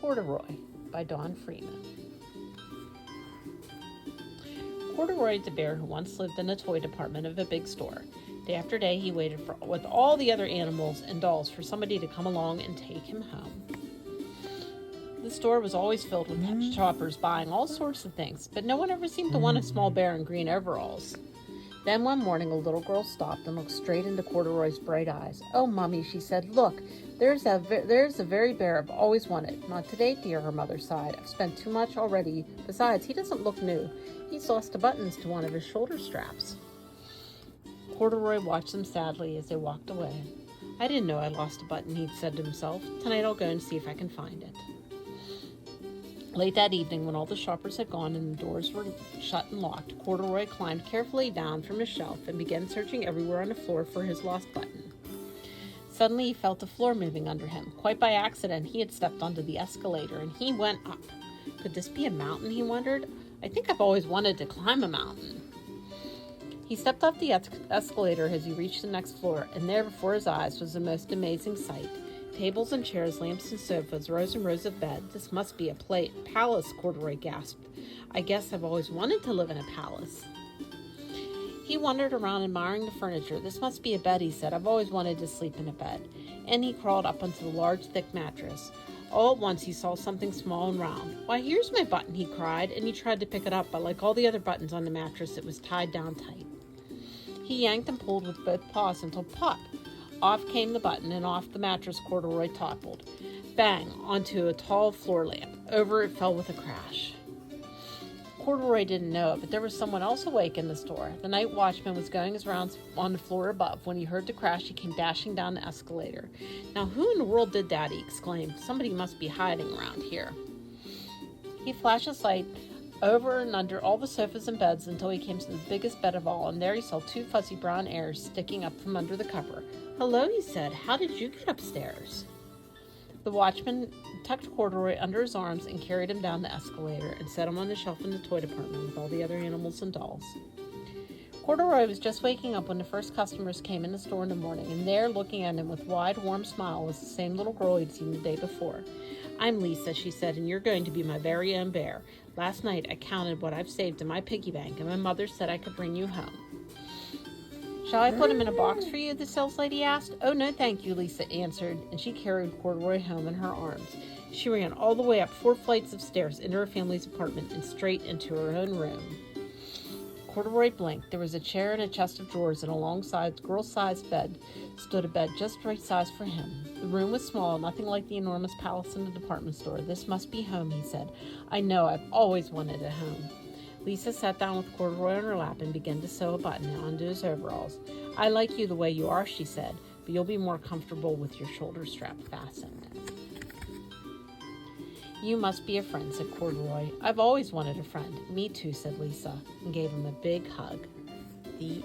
Corduroy by Don Freeman. Corduroy is a bear who once lived in the toy department of a big store. Day after day, he waited with all the other animals and dolls for somebody to come along and take him home. The store was always filled with shoppers buying all sorts of things, but no one ever seemed to want a small bear in green overalls. Then one morning, a little girl stopped and looked straight into Corduroy's bright eyes. "Oh, Mommy," she said, "look, there's the very bear I've always wanted." "Not today, dear," her mother sighed. "I've spent too much already. Besides, he doesn't look new. He's lost the buttons to one of his shoulder straps." Corduroy watched them sadly as they walked away. "I didn't know I lost a button," he said to himself. "Tonight I'll go and see if I can find it." Late that evening, when all the shoppers had gone and the doors were shut and locked, Corduroy climbed carefully down from his shelf and began searching everywhere on the floor for his lost button. Suddenly, he felt the floor moving under him. Quite by accident, he had stepped onto the escalator, and he went up. Could this be a mountain, he wondered? "I think I've always wanted to climb a mountain." He stepped off the escalator as he reached the next floor, and there before his eyes was the most amazing sight. Tables and chairs, lamps and sofas, rows and rows of beds. "This must be a palace," Corduroy gasped. "I guess I've always wanted to live in a palace." He wandered around admiring the furniture. "This must be a bed," he said. "I've always wanted to sleep in a bed." And he crawled up onto the large, thick mattress. All at once he saw something small and round. "Why, here's my button," he cried, and he tried to pick it up, but like all the other buttons on the mattress, it was tied down tight. He yanked and pulled with both paws until pop! Off came the button, and off the mattress Corduroy toppled. Bang! Onto a tall floor lamp. Over it fell with a crash. Corduroy didn't know it, but there was someone else awake in the store. The night watchman was going his rounds on the floor above. When he heard the crash, he came dashing down the escalator. "Now, who in the world did that?" he exclaimed. "Somebody must be hiding around here." He flashed his light over and under all the sofas and beds until he came to the biggest bed of all, and there he saw two fuzzy brown hairs sticking up from under the cover. "Hello," he said. "How did you get upstairs?" The watchman tucked Corduroy under his arms and carried him down the escalator and set him on the shelf in the toy department with all the other animals and dolls. Corduroy was just waking up when the first customers came in the store in the morning, and there, looking at him with wide, warm smile, was the same little girl he'd seen the day before. "I'm Lisa," she said, "and you're going to be my very own bear. Last night I counted what I've saved in my piggy bank, and my mother said I could bring you home." "Shall I put him in a box for you?" the sales lady asked. "Oh, no, thank you," Lisa answered, and she carried Corduroy home in her arms. She ran all the way up 4 flights of stairs into her family's apartment and straight into her own room. Corduroy blinked. There was a chair and a chest of drawers, and alongside girl-sized bed stood a bed just right size for him. The room was small, nothing like the enormous palace in the department store. "This must be home," he said. "I know, I've always wanted a home." Lisa sat down with Corduroy on her lap and began to sew a button onto his overalls. "I like you the way you are," she said, "but you'll be more comfortable with your shoulder strap fastened." "You must be a friend," said Corduroy. "I've always wanted a friend." "Me too," said Lisa, and gave him a big hug. The end.